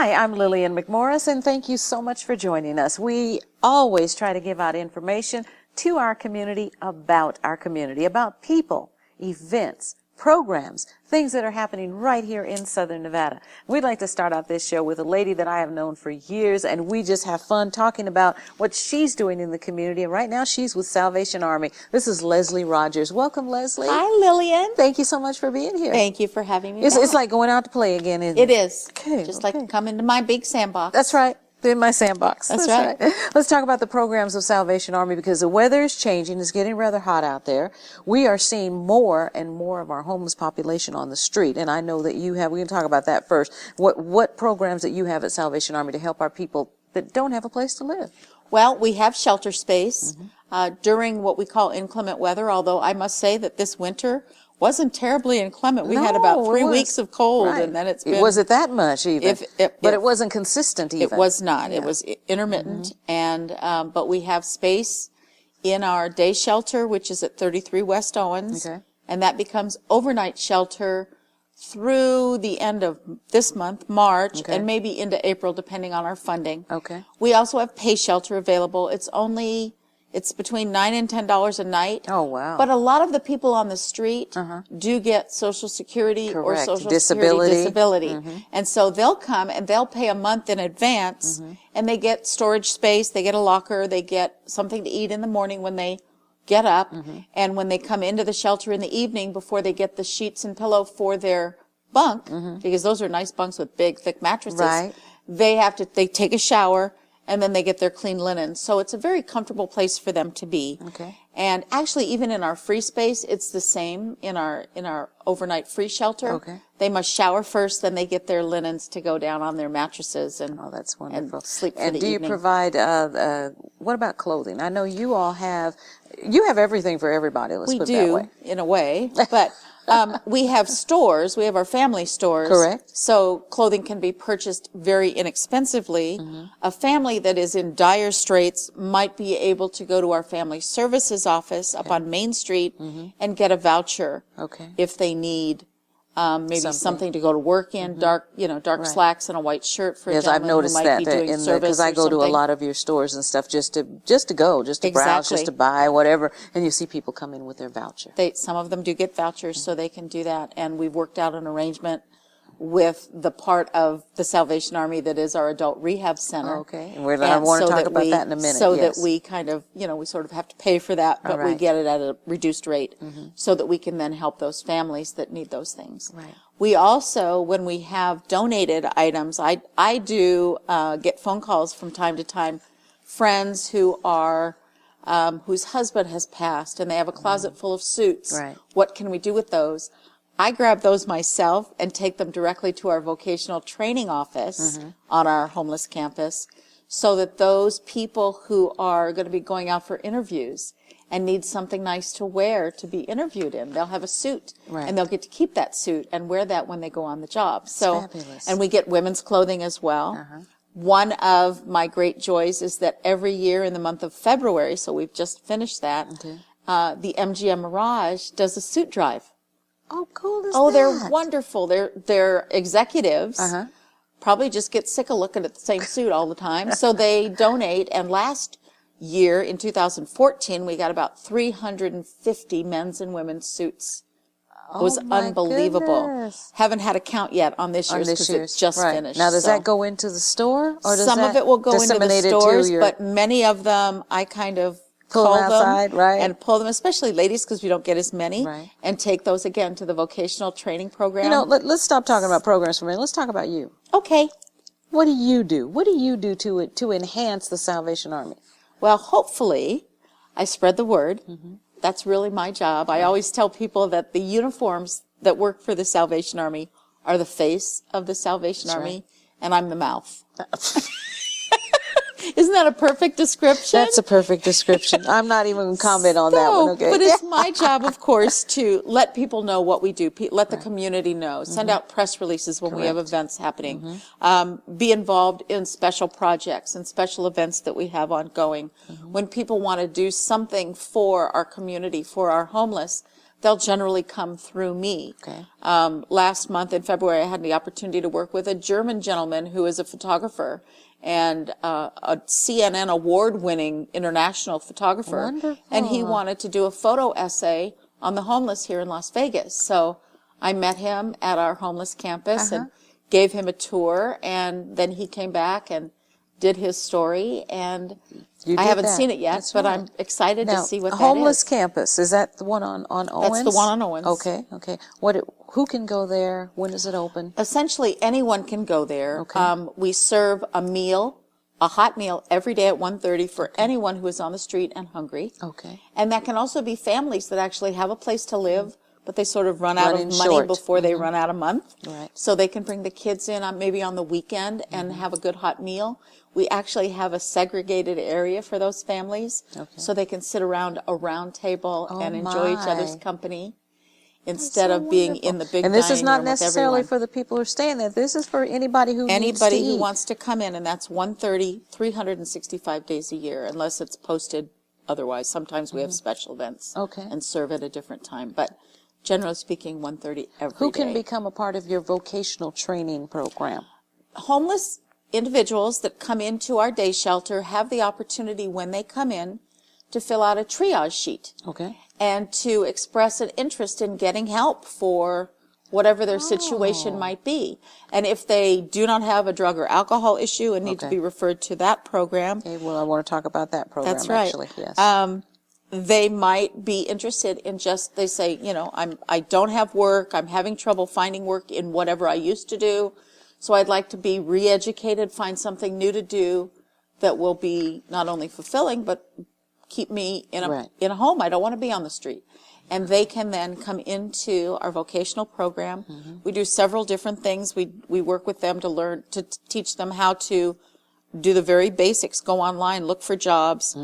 Hi, I'm Lillian McMorris, and thank you so much for joining us. We always try to give out information to our community, about people, events, programs, things that are happening right here in Southern Nevada. We'd like to start out this show with a lady that I have known for years, and we just have fun talking about what she's doing in the community. And right now she's with Salvation Army. This is Leslee Rogers. Welcome, Leslee. Hi, Lillian. Thank you so much for being here. Thank you for having me. It's like going out to play again, isn't it? It is. Okay, Just like come into my big sandbox. That's right. In my sandbox. That's right. Let's talk about the programs of Salvation Army, because the weather is changing. It's getting rather hot out there. We are seeing more and more of our homeless population on the street. And I know that you have, we can talk about that first. What programs that you have at Salvation Army to help our people that don't have a place to live? Well, we have shelter space during what we call inclement weather, although I must say that this winter wasn't terribly inclement. We had about 3 weeks of cold, and then it's been... Was it that much even? But it wasn't consistent even. It was not. Yeah. It was intermittent, and but we have space in our day shelter, which is at 33 West Owens, and that becomes overnight shelter through the end of this month, March, and maybe into April, depending on our funding. We also have pay shelter available. It's between $9 and $10 a night. Oh, wow. But a lot of the people on the street do get Social Security or Social Security disability. And so they'll come and they'll pay a month in advance, and they get storage space, they get a locker, they get something to eat in the morning when they get up, and when they come into the shelter in the evening before they get the sheets and pillow for their bunk, because those are nice bunks with big, thick mattresses, they take a shower, and then they get their clean linen. So it's a very comfortable place for them to be. And actually, even in our free space, it's the same in our overnight free shelter. They must shower first, then they get their linens to go down on their mattresses and that's wonderful. And sleep for the evening. And do you provide, what about clothing? I know you all have everything for everybody, let's put it that way. We do, in a way, but we have stores. We have our family stores. Correct. So clothing can be purchased very inexpensively. A family that is in dire straits might be able to go to our family services office up on Main Street and get a voucher if they need maybe something to go to work in, dark slacks and a white shirt for a gentleman I've noticed who might that be doing service because I go to a lot of your stores and stuff just to browse, just to buy whatever, and you see people come in with their voucher. Some of them do get vouchers, so they can do that, and we've worked out an arrangement with the part of the Salvation Army that is our adult rehab center. And I want to talk about that in a minute. So that we kind of, we sort of have to pay for that, but we get it at a reduced rate so that we can then help those families that need those things. We also, when we have donated items, I do get phone calls from time to time, friends who are whose husband has passed and they have a closet full of suits. What can we do with those? I grab those myself and take them directly to our vocational training office on our homeless campus, so that those people who are going to be going out for interviews and need something nice to wear to be interviewed in, they'll have a suit, and they'll get to keep that suit and wear that when they go on the job. Fabulous. And we get women's clothing as well. One of my great joys is that every year in the month of February, so we've just finished that, the MGM Mirage does a suit drive. Oh, cool is that? Oh, they're wonderful. They're executives. Probably just get sick of looking at the same suit all the time. So they donate. And last year, in 2014, we got about 350 men's and women's suits. It was unbelievable. Goodness. Haven't had a count yet on this year's because it's just finished. Now, does that go into the store? Or does some of it will go into the stores, but many of them I kind of call them outside, and pull them, especially ladies, because we don't get as many, and take those again to the vocational training program. Let's stop talking about programs for a minute. Let's talk about you. Okay. What do you do? What do you do to enhance the Salvation Army? Well, hopefully, I spread the word. That's really my job. I always tell people that the uniforms that work for the Salvation Army are the face of the Salvation Army, and I'm the mouth. Isn't that a perfect description? That's a perfect description. I'm not even going to comment on that one, okay? But it's my job, of course, to let people know what we do, let the community know, send out press releases when we have events happening, be involved in special projects and special events that we have ongoing. When people want to do something for our community, for our homeless, they'll generally come through me. Okay. Last month in February, I had the opportunity to work with a German gentleman who is a photographer and a CNN award-winning international photographer. Wonderful. And he wanted to do a photo essay on the homeless here in Las Vegas. So I met him at our homeless campus and gave him a tour, and then he came back and did his story, and I haven't seen it yet, but I'm excited to see what that is. Homeless campus, is that the one on Owens? That's the one on Owens. Okay, okay. Who can go there? When is it open? Essentially, anyone can go there. Okay. We serve a hot meal every day at 1:30 for anyone who is on the street and hungry. Okay. And that can also be families that actually have a place to live, but they sort of run out of money short. before they run out of month. Right. So they can bring the kids in maybe on the weekend and have a good hot meal. We actually have a segregated area for those families, so they can sit around a round table and enjoy each other's company instead of being in the big dining room with everyone. And this is not necessarily for the people who are staying there. This is for anybody who needs to eat. Anybody who wants to come in, and that's 1:30, 365 days a year, unless it's posted otherwise. Sometimes we have special events and serve at a different time. But generally speaking, 1:30 every day. Who can become a part of your vocational training program? Homeless individuals that come into our day shelter have the opportunity when they come in to fill out a triage sheet. Okay. And to express an interest in getting help for whatever their situation might be. And if they do not have a drug or alcohol issue and need to be referred to that program. Okay, well, I want to talk about that program. That's right. Actually, yes. They might be interested in they say, I don't have work, I'm having trouble finding work in whatever I used to do, so I'd like to be re-educated, find something new to do that will be not only fulfilling, but keep me in a home. I don't want to be on the street. And they can then come into our vocational program. We do several different things. We work with them to teach them how to do the very basics, go online, look for jobs,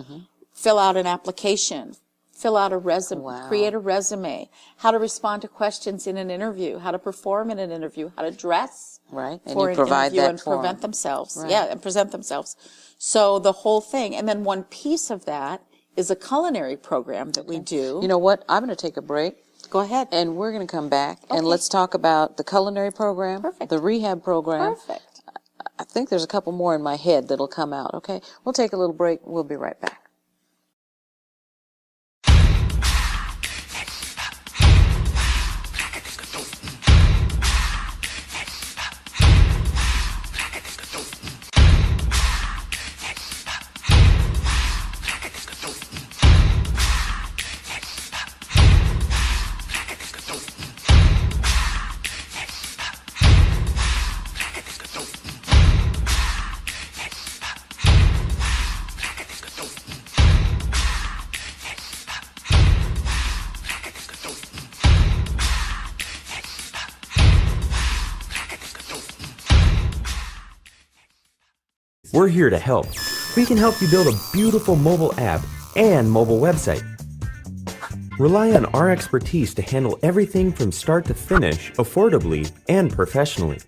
fill out an application, fill out a resume, create a resume, how to respond to questions in an interview, how to perform in an interview, how to dress and for you an provide interview that and for prevent themselves. Yeah, and present themselves. So the whole thing. And then one piece of that is a culinary program that we do. You know what? I'm going to take a break. Go ahead. And we're going to come back and let's talk about the culinary program, the rehab program. Perfect. I think there's a couple more in my head that'll come out, okay? We'll take a little break. We'll be right back. We're here to help. We can help you build a beautiful mobile app and mobile website. Rely on our expertise to handle everything from start to finish affordably and professionally.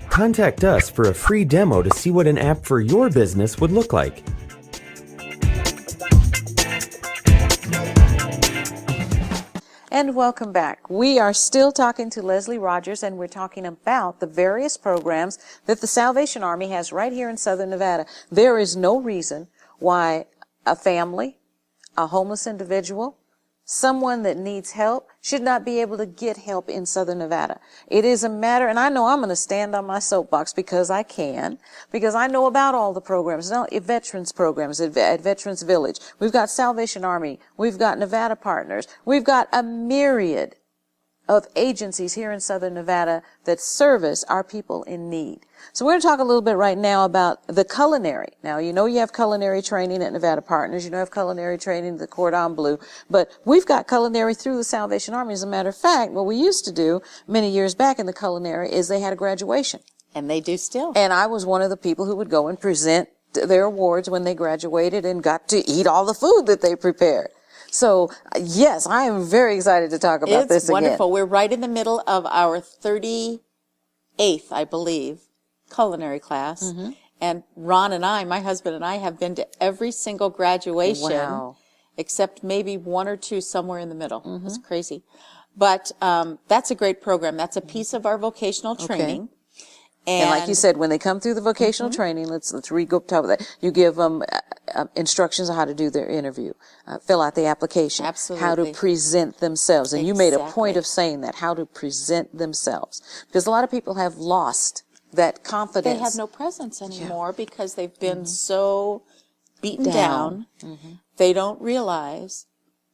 Contact us for a free demo to see what an app for your business would look like. And welcome back. We are still talking to Leslee Rogers, and we're talking about the various programs that the Salvation Army has right here in Southern Nevada. There is no reason why a family, a homeless individual, someone that needs help should not be able to get help in Southern Nevada. It is a matter, and I know I'm going to stand on my soapbox because I know about all the programs. Now, veterans programs at Veterans Village. We've got Salvation Army. We've got Nevada Partners. We've got a myriad of agencies here in Southern Nevada that service our people in need. So we're going to talk a little bit right now about the culinary. Now, you know you have culinary training at Nevada Partners. You know you have culinary training at the Cordon Bleu. But we've got culinary through the Salvation Army. As a matter of fact, what we used to do many years back in the culinary is they had a graduation. And they do still. And I was one of the people who would go and present their awards when they graduated and got to eat all the food that they prepared. So, yes, I am very excited to talk about this again. It's wonderful. We're right in the middle of our 38th, I believe, culinary class. Mm-hmm. And Ron and I, my husband and I, have been to every single graduation. Wow. except maybe one or two somewhere in the middle. It's crazy. But that's a great program. That's a piece of our vocational training. And like you said, when they come through the vocational training, let's go top of that. You give them instructions on how to do their interview, fill out the application, how to present themselves. And you made a point of saying that, how to present themselves. Because a lot of people have lost that confidence. They have no presence anymore because they've been so beaten down. They don't realize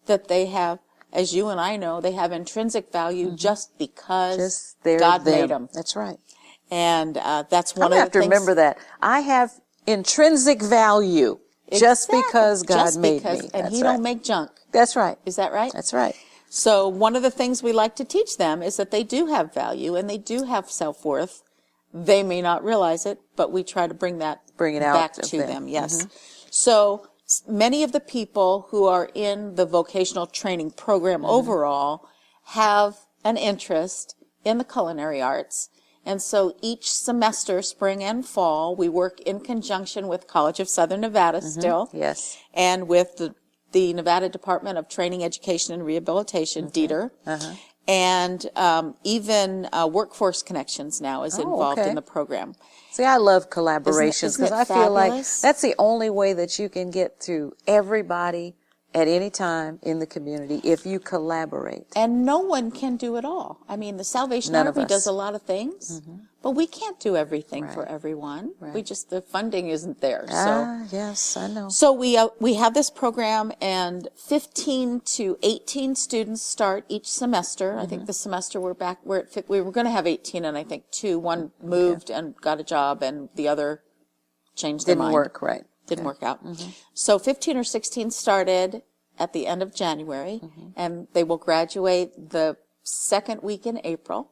that they have, as you and I know, they have intrinsic value just because God made them. That's right. And that's one of the things. I have to remember that. I have intrinsic value just because God made me. And He don't make junk. That's right. Is that right? That's right. So one of the things we like to teach them is that they do have value and they do have self-worth. They may not realize it, but we try to bring it out back to them. Yes. So many of the people who are in the vocational training program overall have an interest in the culinary arts. And so each semester, spring and fall, we work in conjunction with College of Southern Nevada still. Yes. And with the Nevada Department of Training, Education, and Rehabilitation, DETR. And even Workforce Connections now is involved in the program. See, I love collaborations because I feel like fabulous? that's the only way that you can get through everybody at any time in the community if you collaborate. And no one can do it all. I mean, the Salvation Army does a lot of things, but we can't do everything for everyone. We just, the funding isn't there. Yes, I know. So we have this program, and 15 to 18 students start each semester. I think the semester we were going to have 18, and I think one moved and got a job, and the other changed their mind. Didn't work out. So 15 or 16 started at the end of January, and they will graduate the second week in April.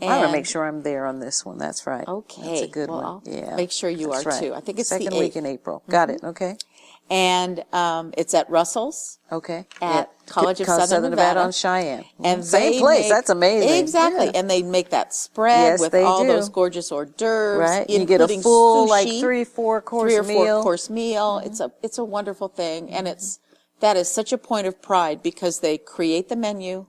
I want to make sure I'm there on this one. That's right. Okay. That's a good one. I'll Yeah. make sure you are too. I think it's the 8th. Second week in April. Got it. Okay. And it's at Russell's. Okay. At College of Southern Nevada on Cheyenne. And same place. That's amazing. Exactly. Yeah. And they make that spread with all those gorgeous hors d'oeuvres. Right. You get a full, sushi, like 3-4 course meal. It's a wonderful thing. And that is such a point of pride because they create the menu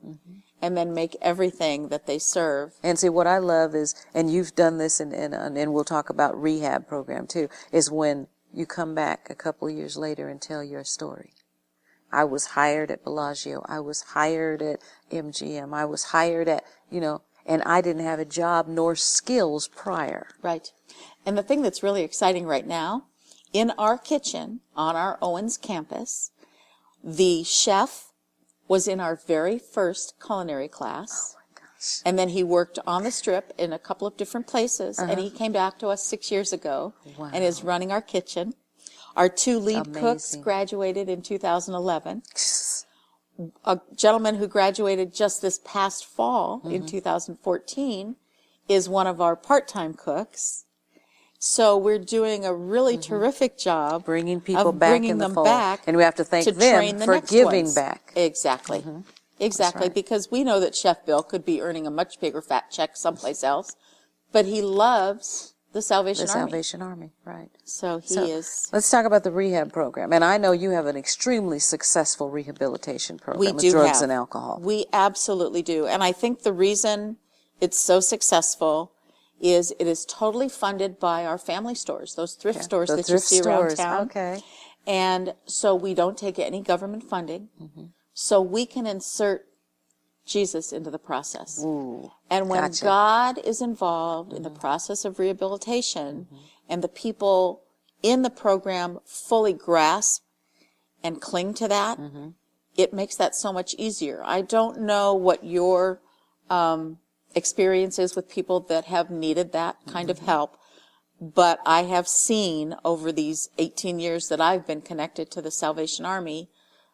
and then make everything that they serve. And see, what I love is, and you've done this, and we'll talk about rehab program too, is when you come back a couple years later and tell your story. I was hired at Bellagio. I was hired at MGM. I was hired at, and I didn't have a job nor skills prior. Right. And the thing that's really exciting right now, in our kitchen on our Owens campus, the chef was in our very first culinary class. Oh my gosh. And then he worked on the Strip in a couple of different places. And he came back to us 6 years ago and is running our kitchen. Our 2 lead cooks graduated in 2011. A gentleman who graduated just this past fall in 2014 is one of our part-time cooks. So we're doing a really terrific job bringing people back in the fold. And we have to thank them for giving back. Exactly. Exactly. Right. Because we know that Chef Bill could be earning a much bigger fat check someplace else, but he loves the Salvation Army. The Salvation Army, right. So he is. Let's talk about the rehab program. And I know you have an extremely successful rehabilitation program with drugs and alcohol. We absolutely do. And I think the reason it's so successful is it is totally funded by our family stores, those thrift stores that you see around town. Okay. And so we don't take any government funding. So we can insert Jesus into the process. Ooh, and when God is involved in the process of rehabilitation and the people in the program fully grasp and cling to that, it makes that so much easier. I don't know what your experience is with people that have needed that kind of help, but I have seen over these 18 years that I've been connected to the Salvation Army,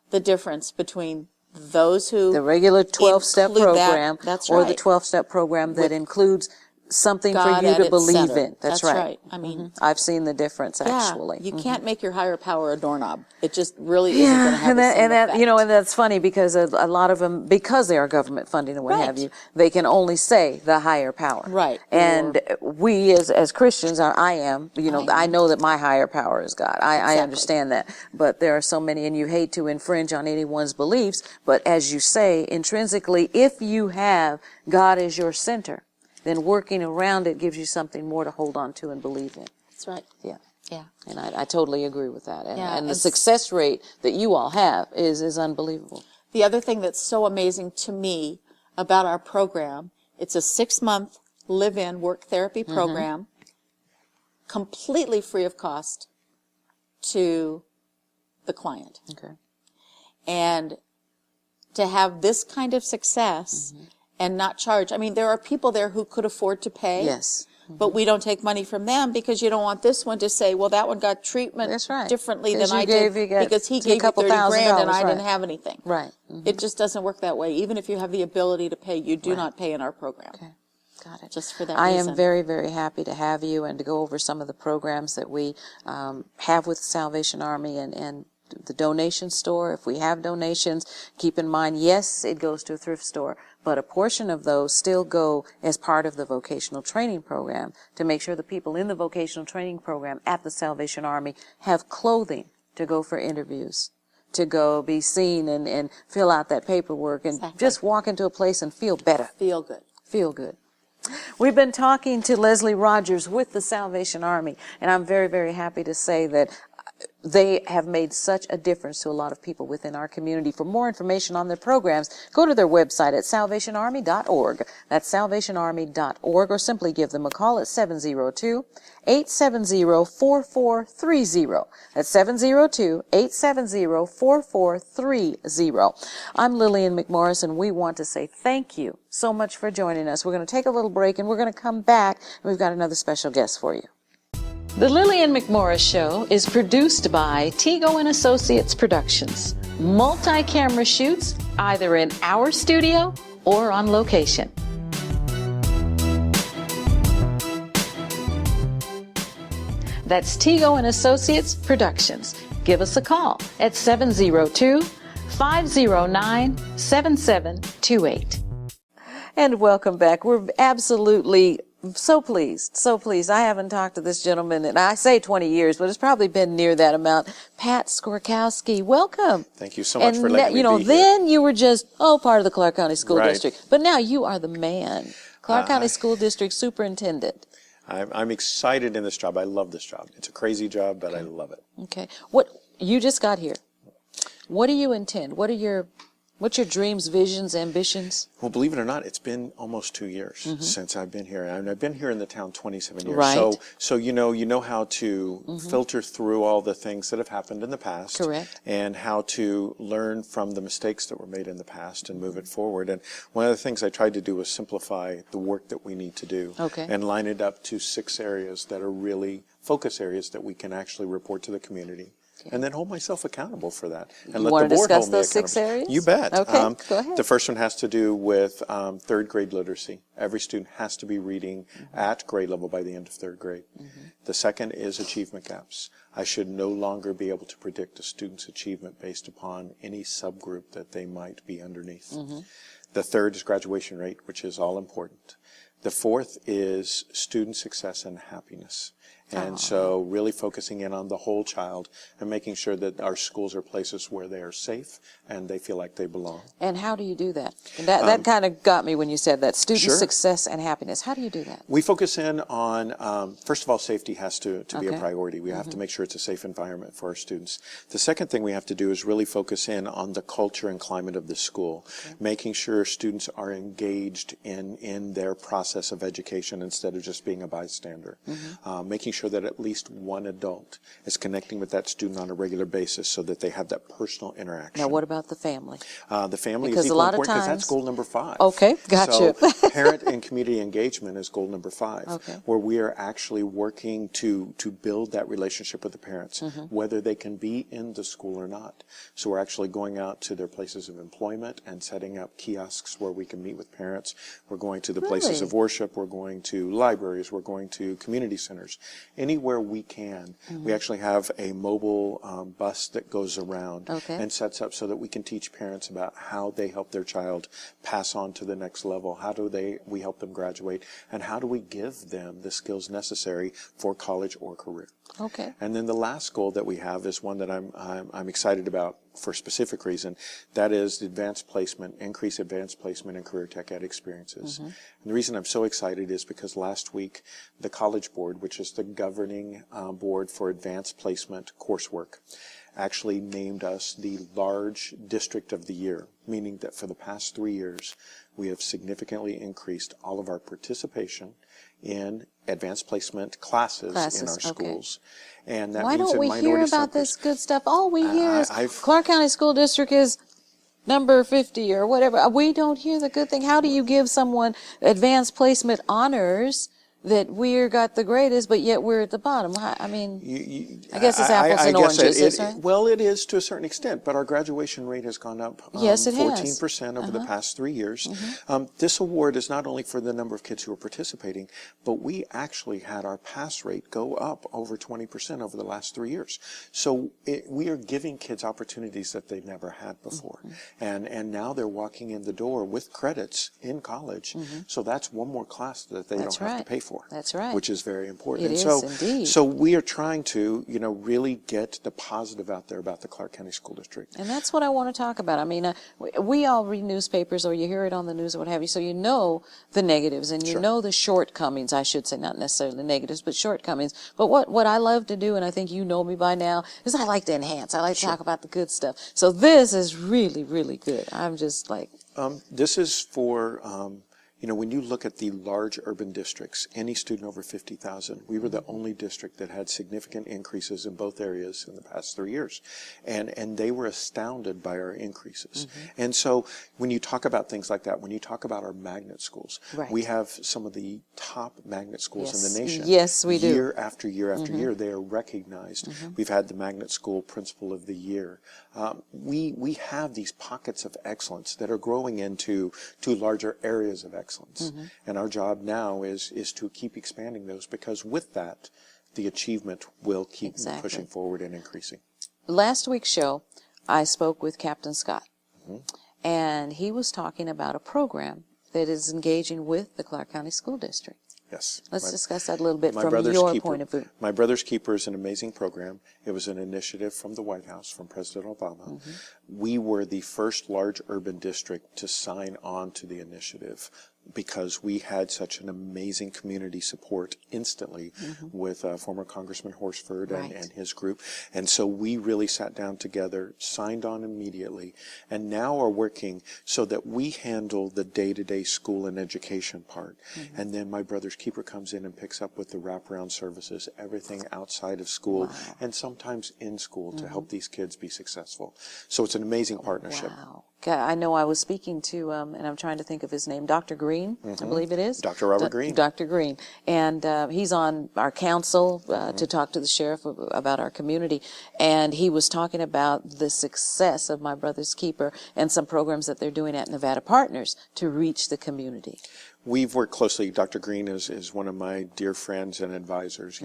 the difference between those who the regular 12-step program that's or right. the 12-step program that includes something God for you at to its believe center. in. That's right. right. I mean, I've seen the difference, actually. you can't make your higher power a doorknob. It just really isn't going to have the same effect. You know, and that's funny because a lot of them, because they are government funding and what have you, they can only say the higher power. Right. And we as Christians, I know that my higher power is God. I understand that. But there are so many, and you hate to infringe on anyone's beliefs, but as you say, intrinsically, if you have God as your center, then working around it gives you something more to hold on to and believe in. That's right. Yeah. Yeah. And I totally agree with that. And the and success rate that you all have is unbelievable. The other thing that's so amazing to me about our program, it's a 6-month live-in work therapy program, completely free of cost to the client. Okay. And to have this kind of success and not charge. I mean, there are people there who could afford to pay. Yes. But we don't take money from them because you don't want this one to say, well, that one got treatment differently than I did because he gave you 30 grand and I didn't have anything. Right. It just doesn't work that way. Even if you have the ability to pay, you do not pay in our program. Okay. Got it. Just for that I reason. am very, very happy to have you and to go over some of the programs that we have with the Salvation Army and the donation store. If we have donations, keep in mind, yes, it goes to a thrift store, but a portion of those still go as part of the vocational training program to make sure the people in the vocational training program at the Salvation Army have clothing to go for interviews, to go be seen and fill out that paperwork and just walk into a place and feel better. Feel good. Feel good. We've been talking to Leslee Rogers with the Salvation Army, and I'm very, very happy to say that they have made such a difference to a lot of people within our community. For more information on their programs, go to their website at salvationarmy.org. That's salvationarmy.org, or simply give them a call at 702-870-4430. That's 702-870-4430. I'm Lillian McMorris, and we want to say thank you so much for joining us. We're going to take a little break, and we're going to come back, and we've got another special guest for you. The Lillian McMorris Show is produced by Tego and Associates Productions. Multi-camera shoots either in our studio or on location. That's Tego and Associates Productions. Give us a call at 702-509-7728. And welcome back. We're absolutely so pleased. I haven't talked to this gentleman in, I say 20 years, but it's probably been near that amount. Pat Skorkowsky, welcome. Thank you so much for letting me be here. Then you were just, part of the Clark County School District. But now you are the man. Clark County School District Superintendent. I'm excited in this job. I love this job. It's a crazy job, but I love it. Okay. You just got here. What do you intend? What's your dreams, visions, ambitions? Well, believe it or not, it's been almost 2 years since I've been here. And I've been here in the town 27 years. Right. So you know how to filter through all the things that have happened in the past. Correct. And how to learn from the mistakes that were made in the past and move it forward. And one of the things I tried to do was simplify the work that we need to do. Okay. And line it up to 6 areas that are really focus areas that we can actually report to the community. And then hold myself accountable for that. And let the board hold me accountable. You want to discuss those 6 areas? You bet. Okay, go ahead. The first one has to do with 3rd grade literacy. Every student has to be reading at grade level by the end of 3rd grade. The second is achievement gaps. I should no longer be able to predict a student's achievement based upon any subgroup that they might be underneath. The third is graduation rate, which is all important. The fourth is student success and happiness. And so really focusing in on the whole child and making sure that our schools are places where they are safe and they feel like they belong. And how do you do that? And that kind of got me when you said that, student success and happiness. How do you do that? We focus in on, first of all, safety has to be a priority. We have to make sure it's a safe environment for our students. The second thing we have to do is really focus in on the culture and climate of the school, making sure students are engaged in their process of education instead of just being a bystander, making sure that at least one adult is connecting with that student on a regular basis so that they have that personal interaction. Now, what about the family? The family because is equally important because that's goal number 5. Okay, gotcha. So parent and community engagement is goal number 5, where we are actually working to build that relationship with the parents, whether they can be in the school or not. So we're actually going out to their places of employment and setting up kiosks where we can meet with parents. We're going to the places of work worship, we're going to libraries, we're going to community centers. Anywhere we can, we actually have a mobile bus that goes around and sets up so that we can teach parents about how they help their child pass on to the next level. How do we help them graduate, and how do we give them the skills necessary for college or career? Okay. And then the last goal that we have is one that I'm excited about for a specific reason. That is the advanced placement, increase advanced placement in career tech ed experiences. And the reason I'm so excited is because last week the College Board, which is the governing board for advanced placement coursework, actually named us the large district of the year, meaning that for the past 3 years we have significantly increased all of our participation in advanced placement classes in our schools. And that Why means don't we in hear minority about this sectors. good stuff? All we hear is I've- Clark County School District is number 50 or whatever. We don't hear the good thing. How do you give someone advanced placement honors that we're got the greatest, but yet we're at the bottom? I mean, I guess it's apples and oranges, isn't it? Well, it is to a certain extent, but our graduation rate has gone up Yes, it has. 14% over the past 3 years. This award is not only for the number of kids who are participating, but we actually had our pass rate go up over 20% over the last 3 years. So we are giving kids opportunities that they've never had before. And now they're walking in the door with credits in college. So that's one more class that they don't have to pay for. That's right. Which is very important. It And is indeed. So we are trying to, really get the positive out there about the Clark County School District. And that's what I want to talk about. I mean, we all read newspapers or you hear it on the news or what have you, so you know the negatives and you know the shortcomings, I should say, not necessarily negatives, but shortcomings. But what I love to do, and I think you know me by now, is I like to enhance. I like to talk about the good stuff. So this is really, really good. I'm just like... This is for... when you look at the large urban districts, any student over 50,000, we were the only district that had significant increases in both areas in the past 3 years. And they were astounded by our increases. And so when you talk about things like that, when you talk about our magnet schools, we have some of the top magnet schools in the nation. Yes, we do. Year after year after year, they are recognized. We've had the Magnet School Principal of the Year. We have these pockets of excellence that are growing into larger areas of excellence. And our job now is to keep expanding those, because with that, the achievement will keep pushing forward and increasing. Last week's show, I spoke with Captain Scott, and he was talking about a program that is engaging with the Clark County School District. Yes. Let's discuss that a little bit from your point of view. My Brother's Keeper is an amazing program. It was an initiative from the White House, from President Obama. We were the first large urban district to sign on to the initiative because we had such an amazing community support instantly with former Congressman Horsford and his group. And so we really sat down together, signed on immediately, and now are working so that we handle the day-to-day school and education part. And then my Brother's Keeper comes in and picks up with the wraparound services, everything outside of school and sometimes in school to help these kids be successful. So it's an amazing partnership. Wow. I know I was speaking to, and I'm trying to think of his name, Dr. Green, I believe it is. Dr. Robert Green. Dr. Green. And he's on our council to talk to the sheriff about our community. And he was talking about the success of My Brother's Keeper and some programs that they're doing at Nevada Partners to reach the community. We've worked closely. Dr. Green is one of my dear friends and advisors.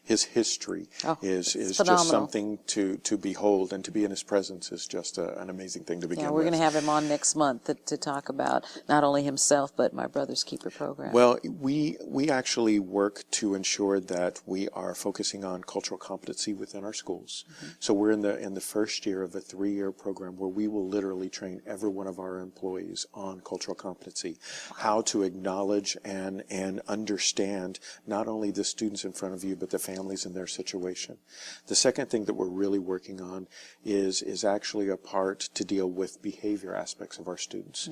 His history is just something to behold, and to be in his presence is just an amazing thing to begin with. Yeah, we're going to have him on next month to talk about not only himself, but My Brother's Keeper program. Well, we actually work to ensure that we are focusing on cultural competency within our schools. So we're in the first year of a 3-year program where we will literally train every one of our employees on cultural competency, how to acknowledge and understand not only the students in front of you, but the families in their situation. The second thing that we're really working on is actually a part to deal with behavior aspects of our students.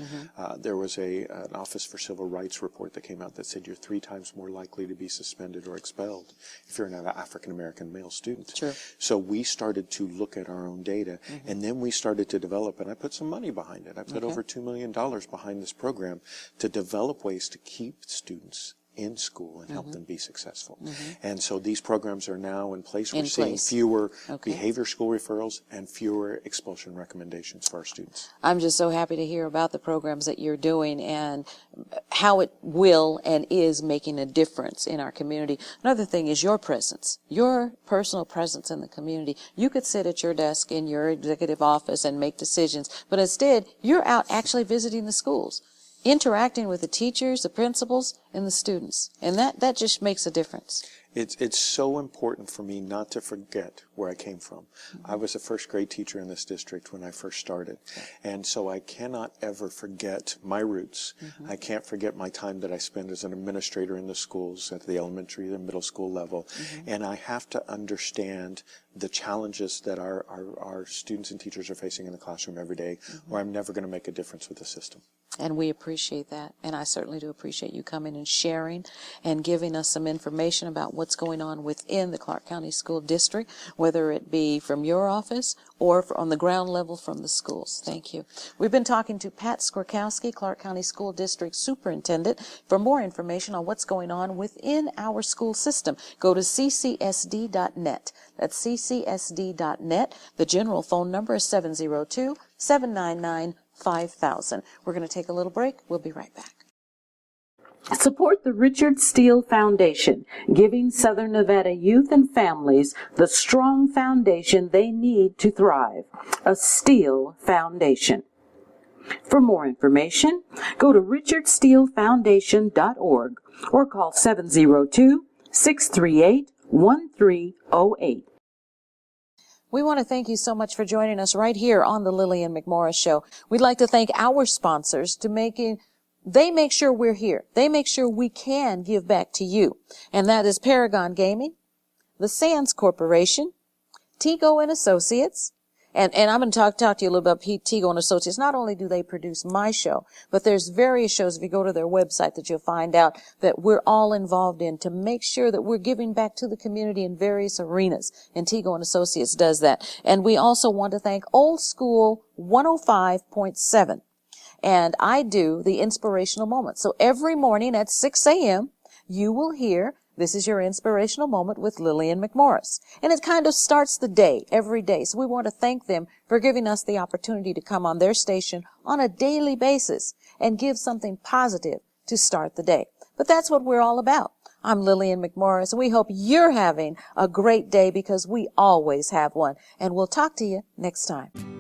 There was an Office for Civil Rights report that came out that said you're 3 times more likely to be suspended or expelled if you're an African-American male student. True. So we started to look at our own data, and then we started to develop, and I put some money behind it. I put over $2 million behind this program to develop ways to keep students in school and help them be successful. And so these programs are now in place. We're seeing fewer behavior school referrals and fewer expulsion recommendations for our students. I'm just so happy to hear about the programs that you're doing and how it will and is making a difference in our community. Another thing is your presence, your personal presence in the community. You could sit at your desk in your executive office and make decisions, but instead you're out actually visiting the schools, interacting with the teachers, the principals, and the students. And that just makes a difference. It's so important for me not to forget where I came from. I was a first grade teacher in this district when I first started. And so I cannot ever forget my roots. I can't forget my time that I spent as an administrator in the schools at the elementary and middle school level. And I have to understand the challenges that our students and teachers are facing in the classroom every day, or I'm never going to make a difference with the system. And we appreciate that. And I certainly do appreciate you coming and sharing and giving us some information about what's going on within the Clark County School District, whether it be from your office or on the ground level from the schools. Thank you. We've been talking to Pat Skorkowsky, Clark County School District Superintendent. For more information on what's going on within our school system, go to ccsd.net. That's ccsd.net. The general phone number is 702-799-5000. We're going to take a little break. We'll be right back. Support the Richard Steele Foundation, giving Southern Nevada youth and families the strong foundation they need to thrive. A Steele Foundation. For more information, go to richardsteelefoundation.org or call 702-638-1308. We want to thank you so much for joining us right here on the Lillian McMorris Show. We'd like to thank our sponsors they make sure we're here. They make sure we can give back to you. And that is Paragon Gaming, the Sands Corporation, Tego and Associates. And I'm going to talk to you a little bit about Tego and Associates. Not only do they produce my show, but there's various shows, if you go to their website, that you'll find out that we're all involved in to make sure that we're giving back to the community in various arenas. And Tego and Associates does that. And we also want to thank Old School 105.7. And I do the inspirational moment. So every morning at 6 a.m., you will hear, this is your inspirational moment with Lillian McMorris. And it kind of starts the day, every day. So we want to thank them for giving us the opportunity to come on their station on a daily basis and give something positive to start the day. But that's what we're all about. I'm Lillian McMorris, and we hope you're having a great day because we always have one. And we'll talk to you next time.